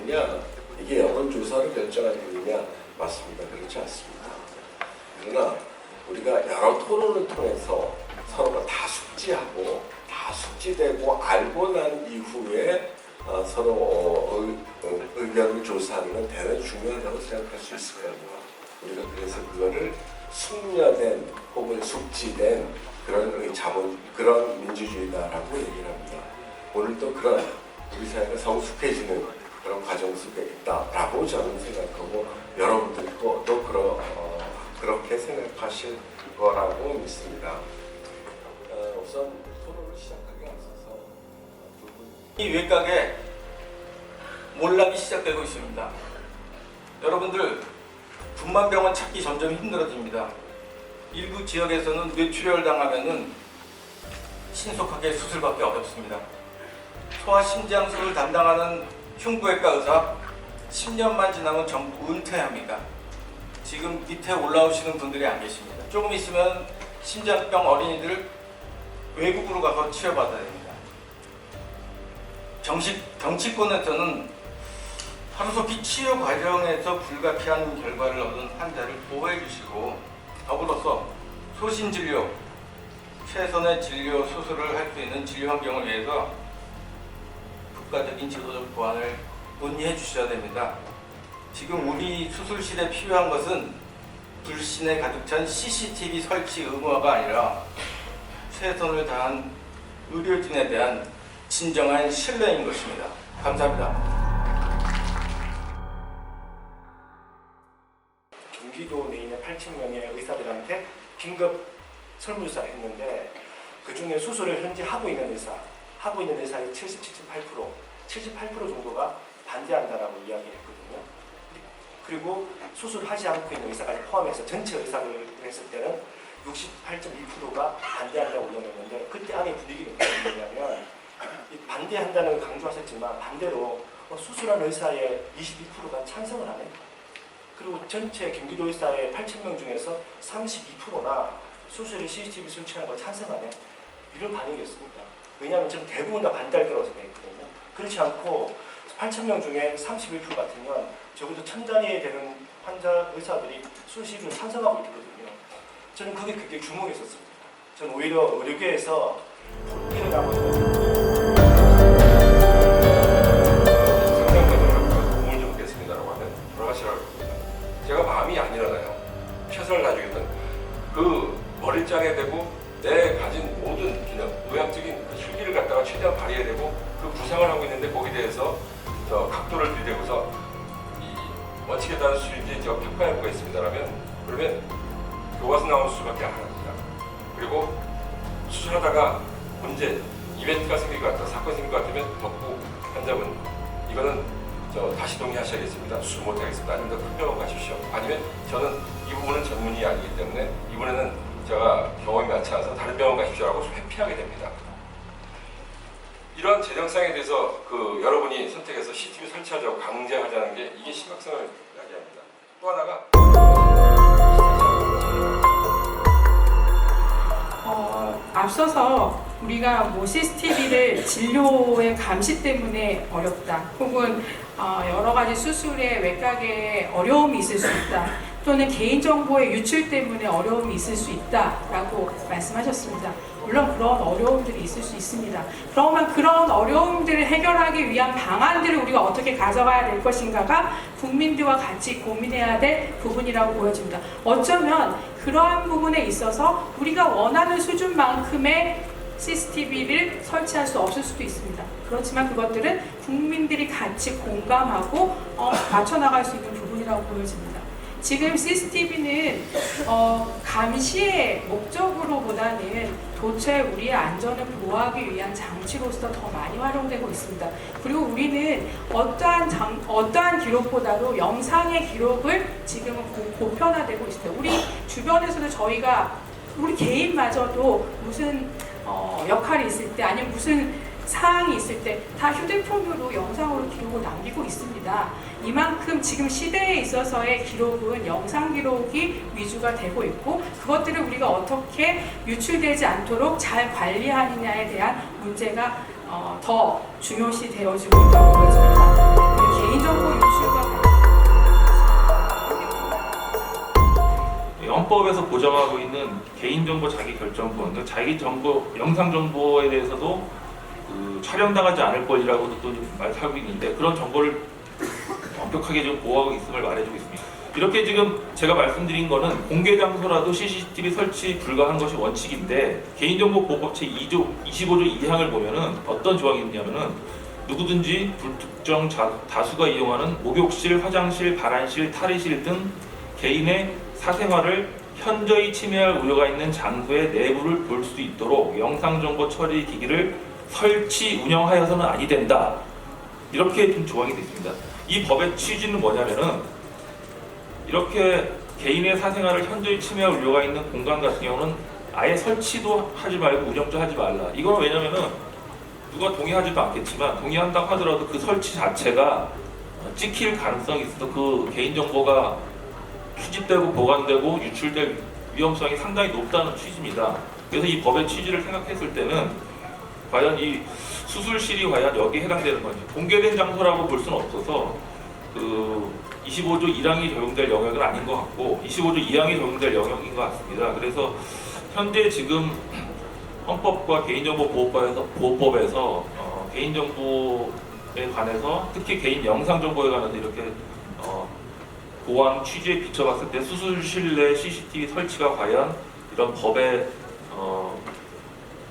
일이냐, 이게 여론조사로 결정할 일이냐, 맞습니다. 그렇지 않습니다. 그러나 우리가 여러 토론을 통해서 서로가 다 숙지하고 다 숙지되고 알고 난 이후에 서로 의견을 조사하는 건 대단히 중요하다고 생각할 수 있을 겁니다. 우리가 그래서 그거를 숙려된 혹은 숙지된 그런 민주주의다라고 얘기를 합니다. 오늘 또 그런 우리 사회가 성숙해지는 그런 과정 속에 있다라고 저는 생각하고 여러분들도 또 그렇게 생각하실 거라고 믿습니다. 우선 토론을 시작하기 앞서서 이 외곽에 몰락이 시작되고 있습니다. 여러분들 분만병원 찾기 점점 힘들어집니다. 일부 지역에서는 뇌출혈 당하면은 신속하게 수술받기 어렵습니다. 소아심장수를 담당하는 흉부외과 의사 10년만 지나면 전부 은퇴합니다. 지금 밑에 올라오시는 분들이 안 계십니다. 조금 있으면 심장병 어린이들 외국으로 가서 치료받아야 됩니다. 정치권에서는 하루속히 치료 과정에서 불가피한 결과를 얻은 환자를 보호해 주시고 더불어서 소신진료, 최선의 진료 수술을 할 수 있는 진료 환경을 위해서 국가적인 제도적 보완을 논의해 주셔야 됩니다. 지금 우리 수술실에 필요한 것은 불신에 가득 찬 CCTV 설치 의무화가 아니라 최선을 다한 의료진에 대한 진정한 신뢰인 것입니다. 감사합니다. 경기도 내인의 8,000명의 의사들한테 긴급 설문조사를 했는데 그 중에 수술을 현재 하고 있는 의사의 78% 정도가 반대한다라고 이야기를 했거든요. 그리고 수술하지 않고 있는 의사까지 포함해서 전체 의사를 했을 때는 68.2%가 반대한다고 의견했는데 그때 안에 분위기가 어떻게 뭐냐면 반대한다는 걸 강조하셨지만 반대로 수술한 의사의 22%가 찬성을 하네. 그리고 전체 경기도 의사의 8,000명 중에서 32%나 수술에 CCTV 설치하는 걸 찬성하네. 이런 반응이었습니다. 왜냐하면 저는 대부분 다 반대할 거라고 생각했거든요. 그렇지 않고 8,000명 중에 31% 같으면 적어도 1,000단위에 되는 환자 의사들이 수술을 찬성하고 있거든요. 저는 그게 굉장히 주목했었습니다. 저는 오히려 의료계에서 일어나고 있는 도움을 좀 받겠습니다라고 하면 돌아가시라고 합니다. 제가 마음이 안 일어나요. 최선을 다하겠다는 그 머리장에 대고 내 가진 모든 그냥 의학적인 그 혈기를 갖다가 최대한 발휘해야 되고 그 구상을 하고 있는데 거기에 대해서 저 각도를 들이대고서 이 원칙에 따른 수술인지 제가 평가할 거 있습니다라면 그러면 교과서 나오는 수밖에 안 합니다. 그리고 수술하다가 문제, 이벤트가 생길 것 같다, 사건이 생길 것 같으면 덮고 환자분 이거는 다시 동의하셔야겠습니다. 수술 못하겠습니다. 아니면 더 큰 병원 가십시오. 아니면 저는 이 부분은 전문이 아니기 때문에 이번에는 제가 경험이 많지 않아서 다른 병원 가십시오라고 회피하게 됩니다. 이러한 재정상에 대해서 여러분이 선택해서 CCTV 설치하자고 강제하자는 게 이게 심각성을 야기합니다. 또 하나가 앞서서 우리가 뭐 CCTV를 진료의 감시 때문에 어렵다, 혹은 여러 가지 수술의 외곽에 어려움이 있을 수 있다, 또는 개인정보의 유출 때문에 어려움이 있을 수 있다라고 말씀하셨습니다. 물론 그런 어려움들이 있을 수 있습니다. 그러면 그런 어려움들을 해결하기 위한 방안들을 우리가 어떻게 가져가야 될 것인가가 국민들과 같이 고민해야 될 부분이라고 보여집니다. 어쩌면 그러한 부분에 있어서 우리가 원하는 수준만큼의 CCTV를 설치할 수 없을 수도 있습니다. 그렇지만 그것들은 국민들이 같이 공감하고 맞춰나갈 수 있는 부분이라고 보여집니다. 지금 CCTV는 감시의 목적으로보다는 도처에 우리의 안전을 보호하기 위한 장치로서 더 많이 활용되고 있습니다. 그리고 우리는 어떠한 기록보다도 영상의 기록을 지금은 보편화되고 있습니다. 우리 주변에서도 우리 개인마저도 무슨 역할이 있을 때, 아니면 무슨 사항이 있을 때 다 휴대폰으로 영상으로 기록을 남기고 있습니다. 이만큼 지금 시대에 있어서의 기록은 영상 기록이 위주가 되고 있고, 그것들을 우리가 어떻게 유출되지 않도록 잘 관리하느냐에 대한 문제가 더 중요시 되어지고 있다고 보여집니다. 개인적으로 개인정보 유출과 헌법에서 보장하고 있는 개인정보 자기결정권, 그러니까 자기정보, 영상정보에 대해서도 촬영당하지 않을 것이라고도 또 말하고 있는데 그런 정보를 엄격하게 좀 보호하고 있음을 말해주고 있습니다. 이렇게 지금 제가 말씀드린 거는 공개 장소라도 CCTV 설치 불가한 것이 원칙인데 개인정보보호법 제2조 25조 2항을 보면은 어떤 조항이 있냐면은 누구든지 불특정 다수가 이용하는 목욕실, 화장실, 발안실, 탈의실 등 개인의 사생활을 현저히 침해할 우려가 있는 장소의 내부를 볼 수 있도록 영상정보 처리 기기를 설치, 운영하여서는 아니 된다. 이렇게 좀 조항이 되어 있습니다. 이 법의 취지는 뭐냐면은 이렇게 개인의 사생활을 현저히 침해할 우려가 있는 공간 같은 경우는 아예 설치도 하지 말고 운영도 하지 말라. 이건 왜냐면은 누가 동의하지도 않겠지만 동의한다고 하더라도 그 설치 자체가 찍힐 가능성이 있어서 그 개인정보가 수집되고 보관되고 유출될 위험성이 상당히 높다는 취지입니다. 그래서 이 법의 취지를 생각했을 때는 과연 이 수술실이 과연 여기에 해당되는 건지 공개된 장소라고 볼 수는 없어서 25조 1항이 적용될 영역은 아닌 것 같고 25조 2항이 적용될 영역인 것 같습니다. 그래서 현재 지금 헌법과 개인정보보호법에서 개인정보에 관해서 특히 개인 영상정보에 관해서 이렇게 보안 취지에 비춰봤을 때 수술실 내 CCTV 설치가 과연 이런 법의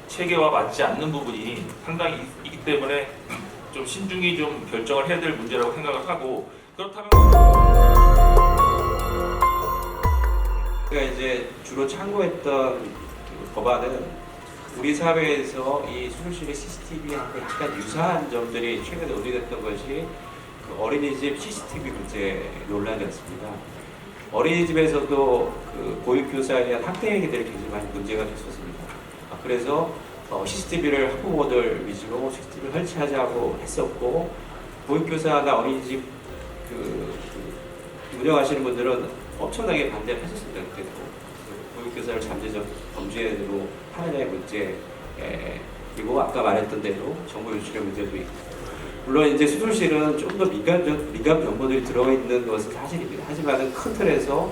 체계와 맞지 않는 부분이 상당히 있기 때문에 좀 신중히 좀 결정을 해야 될 문제라고 생각을 하고 그렇다면 제가 이제 주로 참고했던 그 법안은 우리 사회에서 이 수술실의 CCTV하고 약간 유사한 점들이 최근에 논의됐던 것이 그 어린이집 CCTV 문제 논란이었습니다. 어린이집에서도 그 보육교사에 대한 학대 행위들이 굉장히 많이 문제가 됐었습니다. 그래서 CCTV를 학부모들 위주로 CCTV를 설치하자고 했었고 보육교사나 어린이집 운영하시는 분들은 엄청나게 반대를 하셨습니다. 그때도 보육교사를 잠재적 범죄로 하느냐의 문제 그리고 아까 말했던 대로 정보 유출의 문제도 있고 물론 이제 수술실은 좀 더 민감 정보들이 들어가 있는 것은 사실입니다. 하지만 큰 틀에서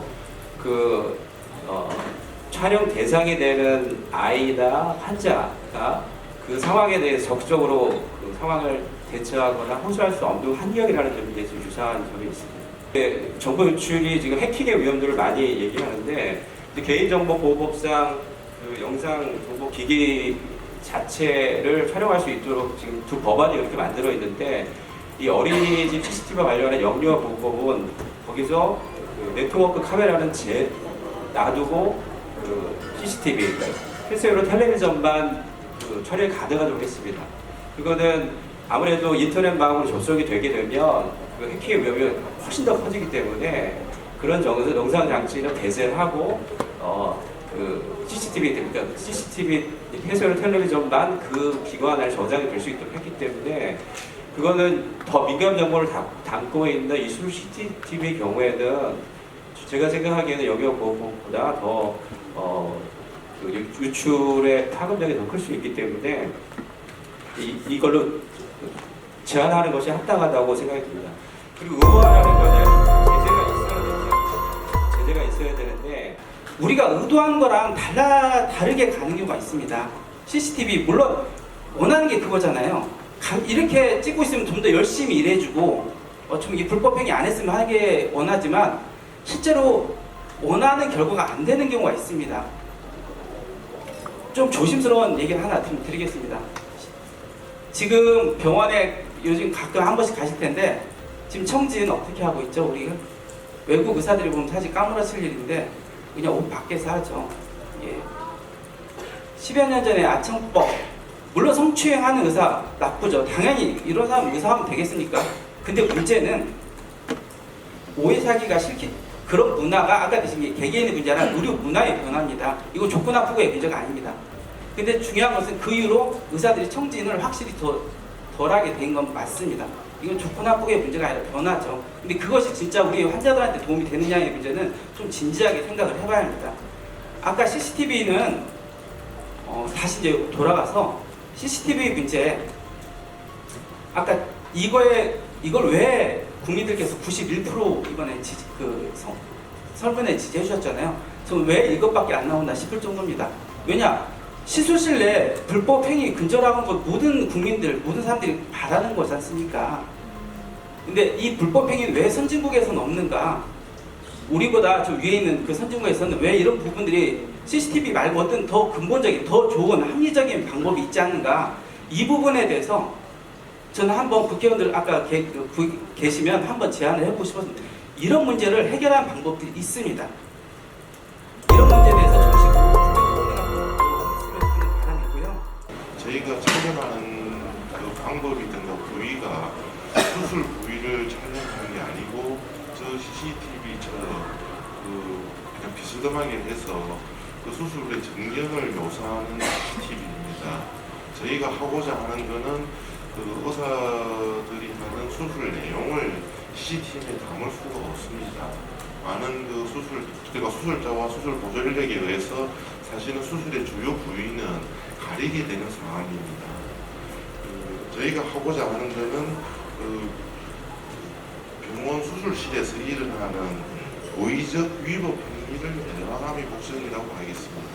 촬영 대상이 되는 아이나 환자가 그 상황에 대해서 적극적으로 그 상황을 대처하거나 호소할 수 없는 환경이라는 점에 대해서 유사한 점이 있습니다. 정보 유출이 지금 해킹의 위험들을 많이 얘기하는데 개인정보보호법상 그 영상정보 기기 자체를 촬영할 수 있도록 지금 두 법안이 이렇게 만들어 있는데 이 어린이집 CCTV와 관련한 영유아보호법은 거기서 그 네트워크 카메라는 놔두고 그 CCTV, 그러니까 필수로 텔레비전만 그 촬영이 가능하도록 했습니다. 그거는 아무래도 인터넷망으로 접속이 되게 되면 그 해킹의 위험이 훨씬 더 커지기 때문에 그런 영상 장치는 배제를 하고 그 그러니까 CCTV 해설 텔레비전만 그 기관에 저장이 될 수 있도록 했기 때문에 그거는 더 민감 정보를 담고 있는 이 수술 CCTV의 경우에는 제가 생각하기에는 영역보호법보다 더 그 유출의 파급력이 더 클 수 있기 때문에 이걸로 제한하는 것이 합당하다고 생각이 듭니다. 그리고 의무화라는 거는 제재가 있어야 되는데 우리가 의도한 거랑 다르게 가는 경우가 있습니다. CCTV 물론 원하는 게 그거잖아요. 이렇게 찍고 있으면 좀 더 열심히 일해주고 좀 이 불법 행위 안 했으면 하게 원하지만 실제로 원하는 결과가 안 되는 경우가 있습니다. 좀 조심스러운 얘기를 하나 드리겠습니다. 지금 병원에 요즘 가끔 한 번씩 가실 텐데 지금 청진 어떻게 하고 있죠? 우리 외국 의사들이 보면 사실 까무러칠 일인데 그냥 옷 밖에서 하죠. 예. 10여 년 전에 아청법 물론 성추행하는 의사 나쁘죠. 당연히 이런 사람 의사하면 되겠습니까? 근데 문제는 오해 사기가 그런 문화가 아까 드신 게 개개인의 문제 아니라 의료 문화의 변화입니다. 이거 좋고 나쁘고의 문제가 아닙니다. 근데 중요한 것은 그 이후로 의사들이 청진을 확실히 덜하게 된 건 맞습니다. 이건 좋고 나쁘게 문제가 아니라 변화죠. 근데 그것이 진짜 우리 환자들한테 도움이 되느냐의 문제는 좀 진지하게 생각을 해봐야 합니다. 아까 CCTV는 다시 이제 돌아가서 CCTV 문제 아까 이걸 왜 국민들께서 91% 이번에 설문에 지지해 주셨잖아요. 저는 왜 이것밖에 안 나온다 싶을 정도입니다. 왜냐? 시술실 내 불법 행위 근절하는 것 모든 국민들, 모든 사람들이 바라는 거지 않습니까? 근데 이 불법 행위는 왜 선진국에서는 없는가? 우리보다 저 위에 있는 그 선진국에서는 왜 이런 부분들이 CCTV 말고 어떤 더 근본적인, 더 좋은 합리적인 방법이 있지 않는가? 이 부분에 대해서 저는 한번 국회의원들 아까 계시면 한번 제안을 해보고 싶었습니다. 이런 문제를 해결하는 방법들이 있습니다. 이런 문제에 대해서 정식으로 했으면 바람이고요. 저희가 촬영하는 그 방법이든가 부위가 수술 부위를 촬영하는 게 아니고 저 CCTV처럼 그냥 비스듬하게 해서 그 수술의 정경을 묘사하는 CCTV입니다. 저희가 하고자 하는 거는 그 의사들이 하는 수술 내용을 CCTV에 담을 수가 없습니다. 많은 그 그러니까 수술자와 수술 보조 인력에 의해서 사실은 수술의 주요 부위는 가리게 되는 상황입니다. 저희가 하고자 하는 것은 병원 수술실에서 일어나는 고의적 위법 행위를 예방함이 목적이라고 하겠습니다.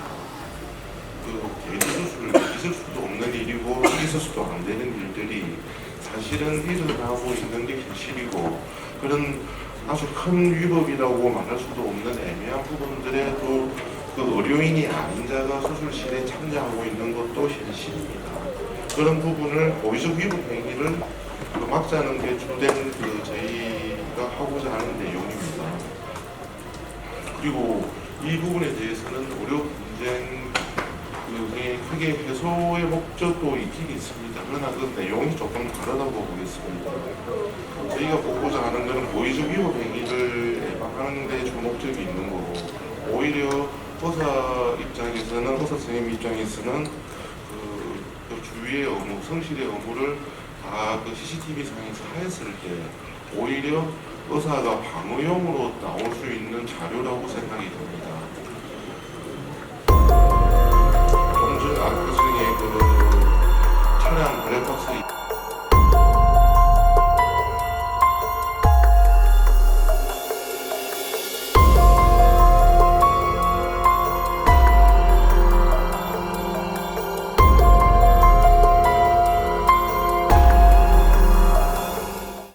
개인 수술을 있을 수도 없는 일이고 있을 수도 안 되는 일들이 사실은 일어나고 있는 게 현실이고 그런 아주 큰 위법이라고 말할 수도 없는 애매한 부분들에 또 그 의료인이 아닌 자가 수술실에 참여하고 있는 것도 현실입니다. 그런 부분을 고의적 위법 행위를 막자는 게 주된 저희가 하고자 하는 내용입니다. 그리고 이 부분에 대해서는 의료 분쟁 크게 해소의 목적도 있긴 있습니다. 그러나 그 내용이 조금 다르다고 보겠습니다. 저희가 보고자 하는 것은 고의적 위법 행위를 예방하는 데 주 목적이 있는 거고 오히려 의사 입장에서는 의사 선생님 입장에서는 그 주위의 업무, 성실의 업무를 다 그 CCTV 상에서 하였을 때 오히려 의사가 방어용으로 나올 수 있는 자료라고 생각이 듭니다. 좀 전 아까 전에 그 차량 블랙박스